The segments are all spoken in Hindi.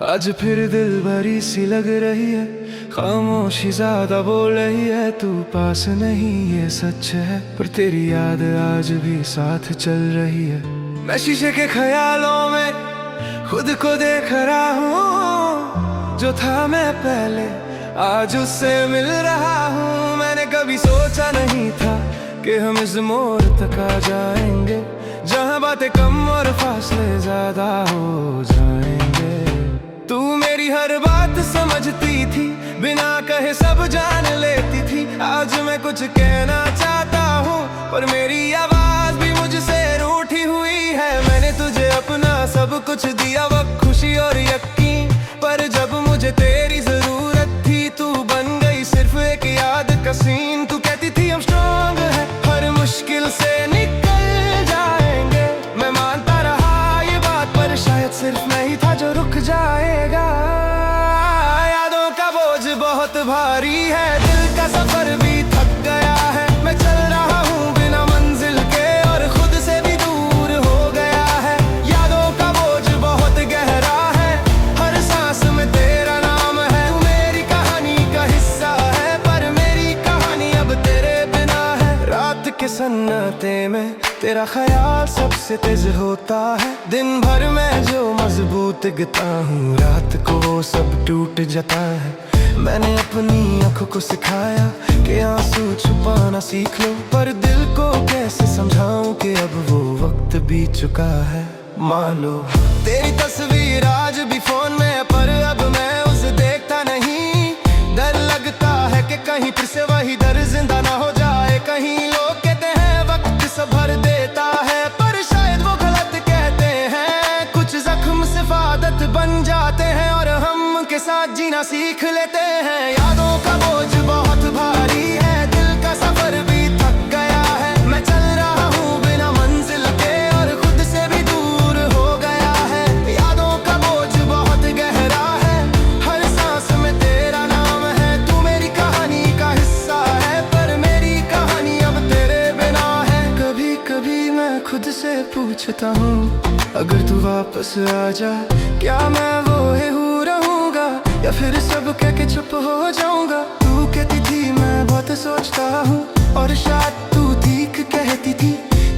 आज फिर दिल भरी सी लग रही है, खामोशी ज्यादा बोल रही है। तू पास नहीं ये सच है, पर तेरी याद आज भी साथ चल रही है। मैं शीशे के ख्यालों में खुद को देख रहा हूँ, जो था मैं पहले आज उससे मिल रहा हूँ। मैंने कभी सोचा नहीं था कि हम इस मोड़ तक आ जाएंगे, जहाँ बातें कम और फासले ज्यादा हो जाएंगे। तू मेरी हर बात समझती थी, बिना कहे सब जान लेती थी। आज मैं कुछ कहना चाहता हूँ, पर मेरी आवाज भी मुझसे रूठी हुई है। मैंने तुझे अपना सब कुछ दिया, वक्त, खुशी और यकीन, पर जब मुझे तेरी जरूरत थी, तू बन गई सिर्फ एक याद का सीन। तू कहती थी हम स्ट्रॉन्ग है, हर मुश्किल से निकल जाएंगे। मैं मानता रहा ये बात, पर शायद सिर्फ नहीं था जो रुक जाएगा। यादों का बोझ बहुत भारी है, दिल का सफर भी थक गया है। मैं चल रहा हूँ बिना मंजिल के, और खुद से भी दूर हो गया है। यादों का बोझ बहुत गहरा है, हर सांस में तेरा नाम है। तू मेरी कहानी का हिस्सा है, पर मेरी कहानी अब तेरे बिना है। रात के सन्नाटे में तेरा ख्याल सबसे तेज होता है। दिन भर मैं जो मजबूत गिरता हूँ, रात को वो सब टूट जाता है। मैंने अपनी आँखों को सिखाया कि आंसू छुपाना सीख लो, पर दिल को कैसे समझाऊं कि अब वो वक्त बीत चुका है। मान लो तेरी तस्वीर आज भी फोन में है, पर अब मैं उसे देखता नहीं। डर लगता है कि कहीं फिर से वही दर्द जिंदा ना हो जाए। कहीं लोग कहते हैं वक्त सब भर देता है, पर शायद वो गलत कहते हैं। कुछ जख्म सिर्फ आदत बन जाते हैं, और हम के साथ जीना सीख लेते हैं। यादों का बोझ बहुत भारी है, दिल का सफर भी थक गया है। मैं चल रहा हूँ बिना मंजिल के, और खुद से भी दूर हो गया है। यादों का बोझ बहुत गहरा है, हर सांस में तेरा नाम है। तू मेरी कहानी का हिस्सा है, पर मेरी कहानी अब तेरे बिना है। कभी कभी मैं खुद से पूछता हूँ, अगर तू वापस आ जा, क्या मैं वो ही हूँ रहूँगा, या फिर सब कह के चुप हो जाऊंगा। तू कहती थी मैं बहुत सोचता हूँ, और शायद तू ठीक कहती थी,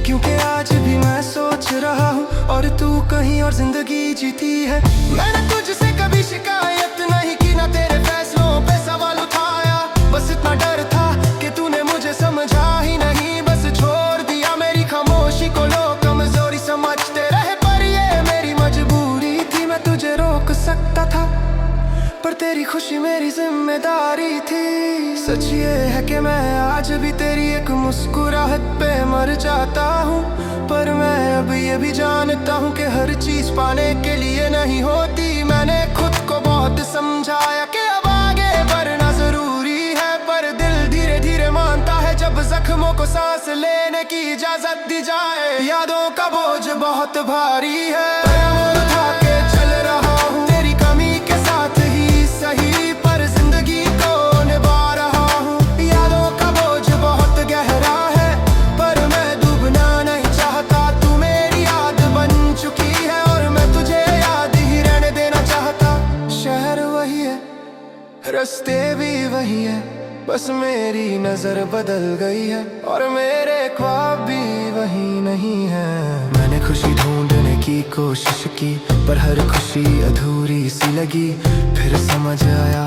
क्योंकि आज भी मैं सोच रहा हूँ, और तू कहीं और जिंदगी जीती है। मैंने तुझसे कभी शिकायत नहीं की, ना तेरे फैसलों पे सवाल उठाया। बस इतना डर था कि तूने मुझे समझा ही नहीं, बस छोड़ दिया मेरी खामोशी को। लोग कमजोरी समझते रहे, पर ये मेरी मजबूरी थी। मैं तुझे रोक सकता था, पर तेरी खुशी मेरी जिम्मेदारी थी। सच ये है कि मैं आज भी तेरी एक मुस्कुराहट पे मर जाता हूँ, पर मैं अब ये भी जानता हूँ कि हर चीज पाने के लिए नहीं होती। मैंने खुद को बहुत समझाया कि अब आगे बढ़ना जरूरी है, पर दिल धीरे धीरे मानता है जब जख्मों को सांस लेने की इजाजत दी जाए। यादों का बोझ बहुत भारी है, उठा के चल रहा हूँ तेरी कमी के साथ ही सही, पर जिंदगी को निभा रहा हूँ। यादों का बोझ बहुत गहरा है, पर मैं डूबना नहीं चाहता। तू मेरी याद बन चुकी है, और मैं तुझे याद ही रहने देना चाहता। शहर वही है, रास्ते भी वही है, बस मेरी नजर बदल गई है, और मेरे ख्वाब भी वही नहीं है। मैंने खुशी ढूंढने की कोशिश की, पर हर खुशी अधूरी सी लगी। फिर समझ आया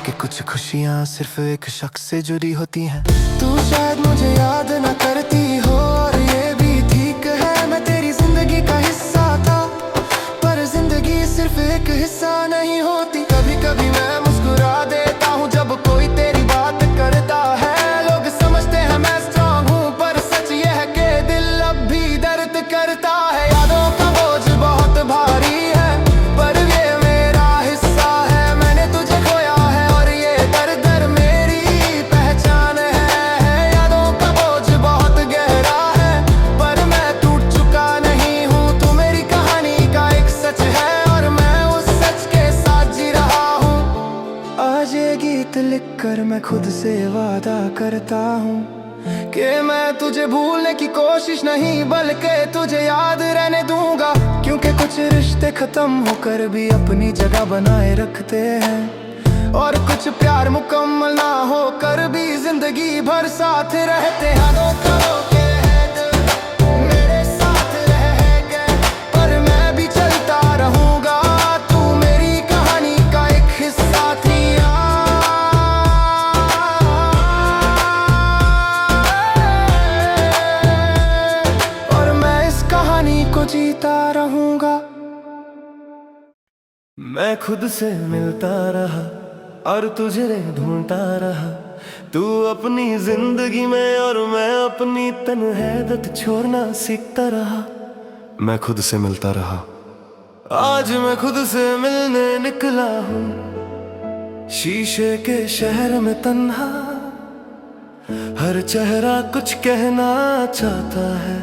कि कुछ खुशियाँ सिर्फ एक शख्स से जुड़ी होती हैं। तू शायद मुझे याद न करती हो, और ये भी ठीक है, मैं तेरी जिंदगी का हिस्सा था, पर जिंदगी सिर्फ एक हिस्सा नहीं होती। कभी कभी मैं मुस्कुरा देता हूँ जब कोई तेरी बात करता है। लोग समझते हैं मैं स्ट्रॉन्ग हूँ, पर सच ये है कि दिल अब भी दर्द करता है। यादों का बोझ बहुत भारी है, पर ये मेरा हिस्सा है। मैंने तुझे खोया है, और ये दर्द दर मेरी पहचान है। यादों का बोझ बहुत गहरा है, पर मैं टूट चुका नहीं हूँ। तू मेरी कहानी का एक सच है, और मैं उस सच के साथ जी रहा हूँ। आज ये गीत लिखकर मैं खुद से वादा करता हूँ कि मैं तुझे भूलने की कोशिश नहीं बल्कि तुझे याद रहने दूंगा। क्योंकि कुछ रिश्ते खत्म होकर भी अपनी जगह बनाए रखते हैं, और कुछ प्यार मुकम्मल ना होकर भी जिंदगी भर साथ रहते हैं। करो के मेरे साथ रह गए, पर मैं भी चलता रहूंगा, तू मेरी कहानी का एक हिस्सा थी। और मैं इस कहानी को जीता रहूंगा। मैं खुद से मिलता रहा और तुझे ढूंढता रहा, तू अपनी जिंदगी में और मैं अपनी तन्हाईयत छोड़ना सीखता रहा। मैं खुद से मिलता रहा, आज मैं खुद से मिलने निकला हूँ। शीशे के शहर में तन्हा, हर चेहरा कुछ कहना चाहता है,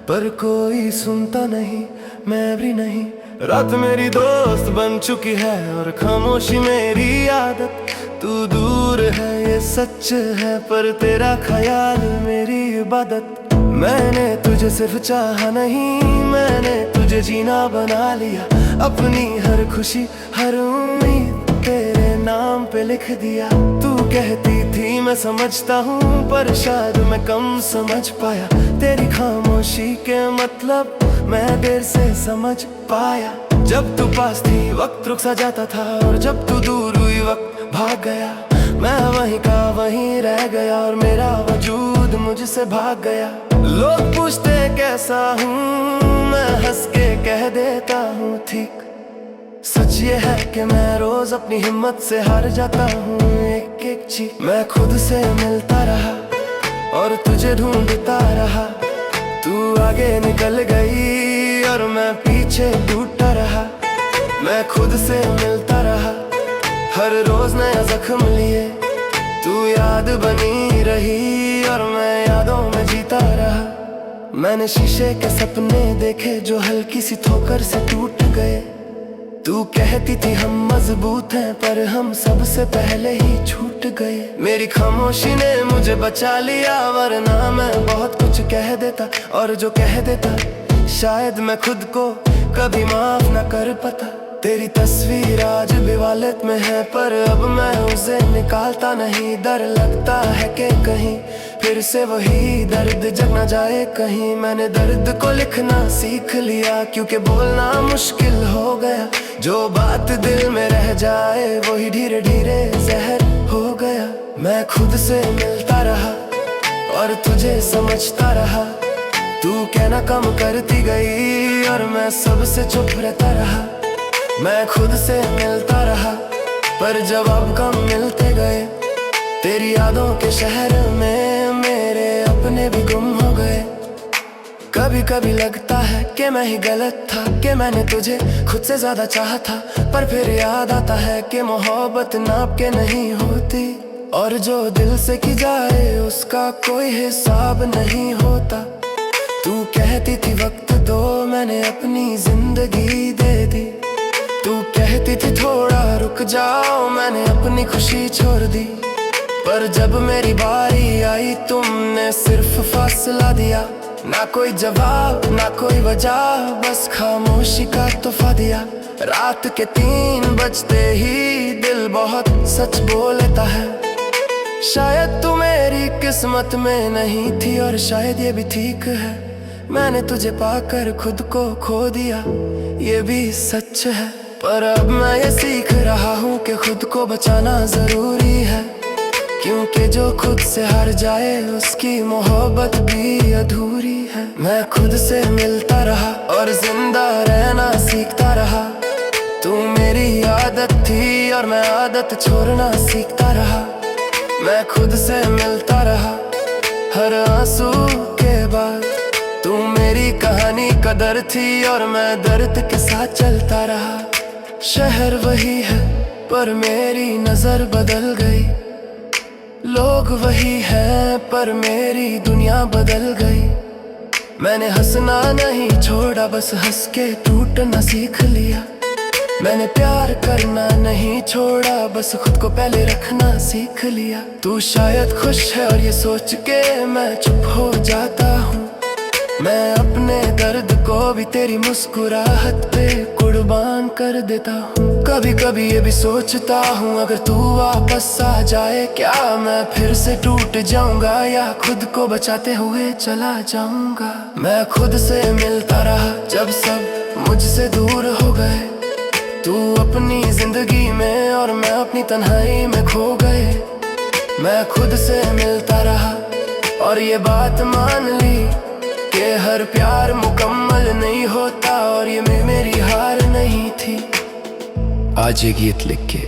पर कोई सुनता नहीं, मैं भी नहीं। रात मेरी दोस्त बन चुकी है और खामोशी मेरी आदत। तू दूर है ये सच है, पर तेरा ख्याल मेरी इबादत। मैंने तुझे सिर्फ चाहा नहीं, मैंने तुझे जीना बना लिया। अपनी हर खुशी हर उम्मीद तेरे नाम पे लिख दिया। तू कहती थी मैं समझता हूँ, पर शायद मैं कम समझ पाया। तेरी खामोशी के मतलब मैं देर से समझ पाया। जब तू पास थी वक्त रुक सा जाता था, और जब तू दूर हुई वक्त भाग गया। मैं वहीं का वहीं रह गया, और मेरा वजूद मुझसे भाग गया। लोग पूछते कैसा हूँ, मैं हंस के कह देता हूँ ठीक। सच ये है कि मैं रोज अपनी हिम्मत से हार जाता हूँ एक एक चीज। मैं खुद से मिलता रहा और तुझे ढूंढता रहा। तू आगे निकल गई और मैं पीछे टूटा रहा। मैं खुद से मिलता रहा, हर रोज नया जख्म लिए। तू याद बनी रही और मैं यादों में जीता रहा। मैंने शीशे के सपने देखे जो हल्की सी ठोकर से टूट गए। तू कहती थी हम मजबूत हैं, पर हम सबसे पहले ही छूट गए। मेरी खामोशी ने मुझे बचा लिया, वरना मैं बहुत कुछ कह देता। और जो कह देता शायद मैं खुद को कभी माफ न कर पाता। तेरी तस्वीर आज भी वॉलेट में है, पर अब मैं उसे निकालता नहीं। डर लगता है कि कहीं फिर से वही दर्द जग न जाए कहीं। मैंने दर्द को लिखना सीख लिया, क्योंकि बोलना मुश्किल हो गया। जो बात दिल में रह जाए वही धीरे धीरे जहर हो गया। मैं खुद से मिलता रहा और तुझे समझता रहा। तू कहना कम करती गई और मैं सबसे चुप रहता रहा। मैं खुद से मिलता रहा, पर जवाब कम मिलते गए। तेरी यादों के शहर में मेरे अपने भी गुम हो गए। कभी कभी लगता है कि मैं ही गलत था, कि मैंने तुझे खुद से ज्यादा चाहा था। पर फिर याद आता है कि मोहब्बत नाप के नहीं होती, और जो दिल से की जाए उसका कोई हिसाब नहीं होता। तू कहती थी वक्त दो, मैंने अपनी जिंदगी दे दी। तू कहती थी थोड़ा रुक जाओ, मैंने अपनी खुशी छोड़ दी। पर जब मेरी बारी आई तुमने सिर्फ फासला दिया। ना कोई जवाब ना कोई वजह, बस खामोशी का तोहफा दिया। रात के 3 बजते ही दिल बहुत सच बोलता है। शायद तू मेरी किस्मत में नहीं थी, और शायद ये भी ठीक है। मैंने तुझे पाकर खुद को खो दिया, ये भी सच है। पर अब मैं ये सीख रहा हूँ कि खुद को बचाना जरूरी है, क्योंकि जो खुद से हार जाए उसकी मोहब्बत भी अधूरी है। मैं खुद से मिलता रहा और जिंदा रहना सीखता रहा। तू मेरी आदत थी और मैं आदत छोड़ना सीखता रहा। मैं खुद से मिलता रहा हर आंसू के बाद। तू मेरी कहानी का दर्द थी और मैं दर्द के साथ चलता रहा। शहर वही है पर मेरी नजर बदल गई। लोग वही हैं पर मेरी दुनिया बदल गई। मैंने हंसना नहीं छोड़ा, बस हंस के टूटना सीख लिया। मैंने प्यार करना नहीं छोड़ा, बस खुद को पहले रखना सीख लिया। तू शायद खुश है और ये सोच के मैं चुप हो जाता हूँ। मैं अपने दर्द को भी तेरी मुस्कुराहट पे कुर्बान कर देता हूँ। कभी कभी ये भी सोचता हूँ, अगर तू वापस आ जाए क्या मैं फिर से टूट जाऊंगा, या खुद को बचाते हुए चला जाऊंगा। मैं खुद से मिलता रहा जब सब मुझसे दूर हो गए। तू अपनी जिंदगी में और मैं अपनी तन्हाई में खो गए। मैं खुद से मिलता रहा और ये बात मान ली कि हर प्यार मुकम्मल नहीं होता, और ये मेरी हार नहीं थी। आज ये गीत लिख के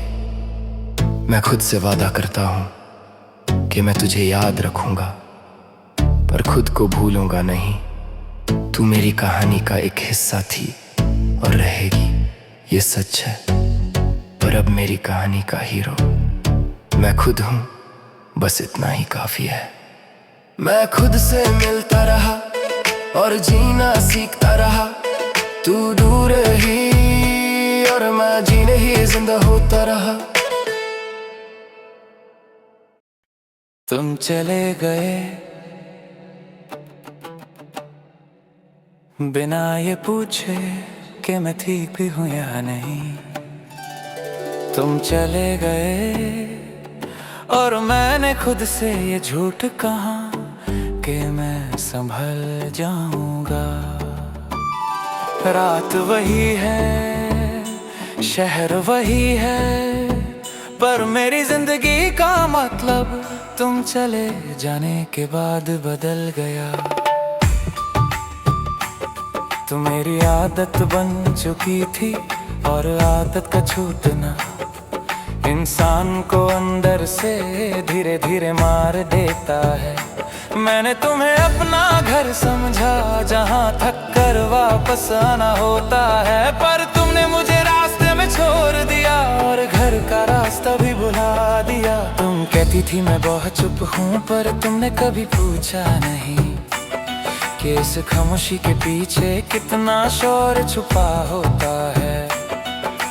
मैं खुद से वादा करता हूँ कि मैं तुझे याद रखूंगा, पर खुद को भूलूंगा नहीं। तू मेरी कहानी का एक हिस्सा थी और रहेगी, ये सच है। पर अब मेरी कहानी का हीरो मैं खुद हूँ, बस इतना ही काफी है। मैं खुद से मिलता रहा और जीना सीखता रहा। तू दूर ही और मैं जीने ही जिंदा होता रहा। तुम चले गए बिना ये पूछे कि मैं ठीक भी हूँ या नहीं। तुम चले गए और मैंने खुद से ये झूठ कहा कि मैं संभल जाऊंगा। रात वही है, शहर वही है, पर मेरी जिंदगी का मतलब तुम चले जाने के बाद बदल गया। तू मेरी आदत बन चुकी थी और आदत का छूटना इंसान को अंदर से धीरे धीरे मार देता है। मैंने तुम्हें अपना घर समझा जहाँ थक कर वापस आना होता है, पर तुमने मुझे रास्ते में छोड़ दिया और घर का रास्ता भी भुला दिया। तुम कहती थी मैं बहुत चुप हूँ, पर तुमने कभी पूछा नहीं कि इस खामोशी के पीछे कितना शोर छुपा होता है।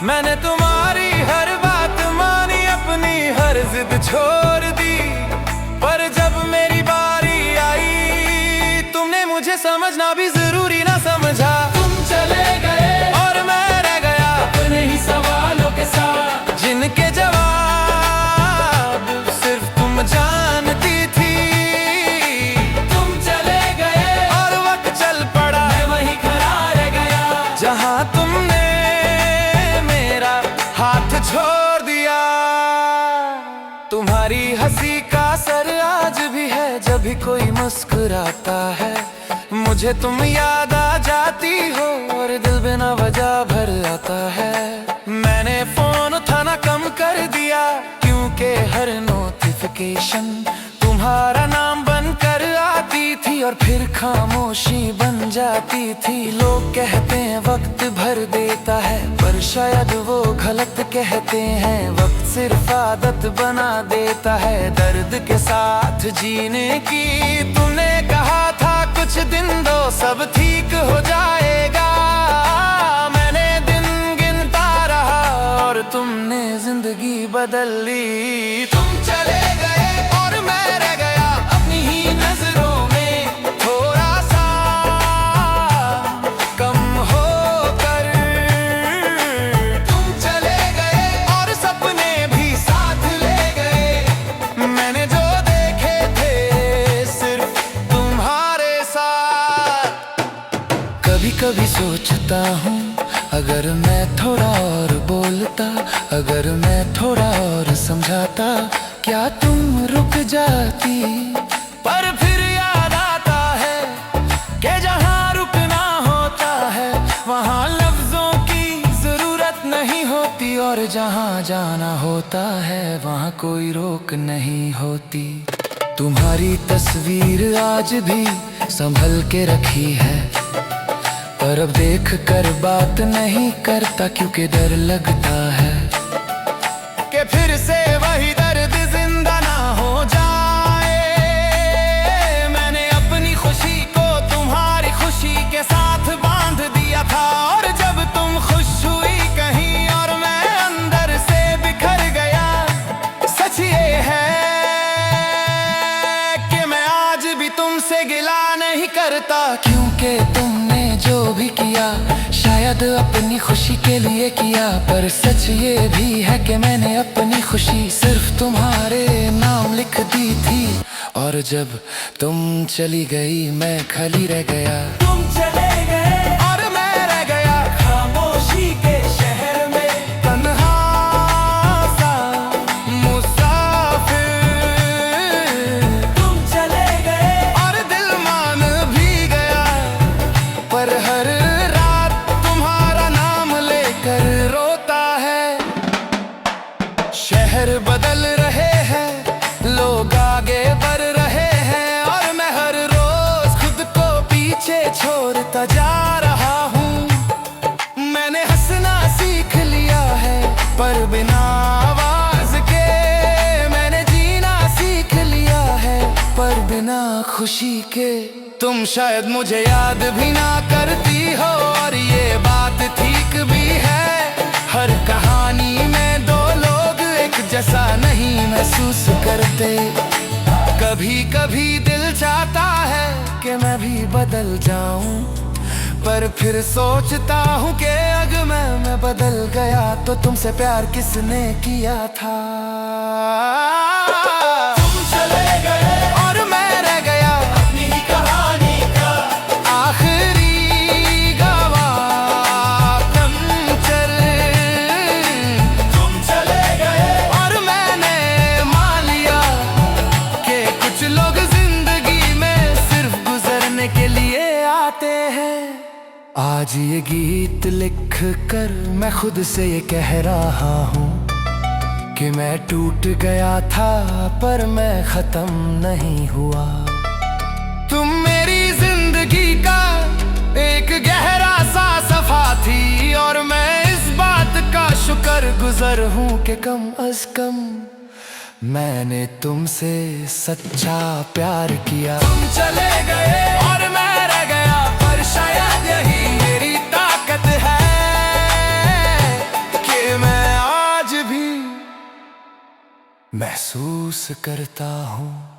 मैंने तुम्हारी हर बात मानी, अपनी हर जिद छोड़ दी, पर जब मेरी बारी आई तुमने मुझे समझना भी जरूरी ना समझा। तुम चले गए और मैं रह गया अपने ही सवालों के साथ, जिनके जवाब सिर्फ तुम जानती थी। तुम चले गए और वक्त चल पड़ा, मैं वहीं खड़ा रह गया जहां तुमने मेरा हाथ छोड़ दिया। तुम्हारी हंसी का असर आज भी है, जब भी कोई मुस्कुराता है मुझे तुम याद आ जाती हो और दिल बिना वजह भर आता है। मैंने फोन उठाना कम कर दिया क्योंकि हर नोटिफिकेशन तुम्हारा नाम बनकर आती थी और फिर खामोशी बन जाती थी। लोग कहते हैं वक्त भर देता है, पर शायद वो गलत कहते हैं। वक्त सिर्फ आदत बना देता है दर्द के साथ जीने की। तुमने कहा था कुछ दिन दो सब ठीक हो जाएगा, मैंने दिन गिनता रहा और तुमने जिंदगी बदल ली। तुम चले गए और मैं रह गया अपनी ही नजरों में थोड़ा सा कम होकर। तुम चले गए और सपने भी साथ ले गए, मैंने जो देखे थे सिर्फ तुम्हारे साथ। कभी कभी सोचता हूँ अगर मैं थोड़ा और बोलता, अगर मैं थोड़ा और समझाता, क्या तुम रुक जाती। पर फिर याद आता है कि जहाँ रुकना होता है वहाँ लफ्जों की जरूरत नहीं होती, और जहाँ जाना होता है वहाँ कोई रोक नहीं होती। तुम्हारी तस्वीर आज भी संभल के रखी है, पर अब देख कर बात नहीं करता क्योंकि डर लगता है कि फिर से वही दर्द जिंदा ना हो जाए। मैंने अपनी खुशी को तुम्हारी खुशी के साथ बांध दिया था, और जब तुम खुश हुई कहीं करता, क्योंकि तुमने जो भी किया शायद अपनी खुशी के लिए किया। पर सच ये भी है कि मैंने अपनी खुशी सिर्फ तुम्हारे नाम लिख दी थी। और जब तुम चली गई मैं खाली रह गया। तुम चले गए और मैं रह गया खामोशी के शहर में, तन्हा सा मुसाफिर। तुम चले गए और दिल मान भी गया, पर हर रात तुम्हारा नाम लेकर रोता है। शहर बदल रहे हैं, लोग आगे बढ़ रहे हैं, और मैं हर रोज खुद को पीछे छोड़ता जा रहा हूँ। मैंने हंसना सीख लिया है, पर बिना आवाज के। मैंने जीना सीख लिया है, पर बिना खुशी के। तुम शायद मुझे याद भी ना करती हो, और ये बात ठीक भी है। हर कहानी में दो लोग एक जैसा नहीं महसूस करते। कभी कभी दिल चाहता है कि मैं भी बदल जाऊं, पर फिर सोचता हूँ कि अगर मैं बदल गया तो तुमसे प्यार किसने किया था। तुम चले गए और मैं रह गया अपनी ही कहानी का आखिरी गवाह। पंचर तुम चले गए और मैंने मान लिया कि कुछ लोग जिंदगी में सिर्फ गुजरने के लिए आते हैं। आज ये गीत लिख कर मैं खुद से ये कह रहा हूँ कि मैं टूट गया था, पर मैं खत्म नहीं हुआ। तुम मेरी जिंदगी का एक गहरा सा सफा थी, और मैं इस बात का शुक्रगुजार हूँ कि कम अज कम मैंने तुमसे सच्चा प्यार किया। तुम चले गए और मैं रह गया, पर शायद यही मेरी ताकत है कि मैं आज भी महसूस करता हूँ।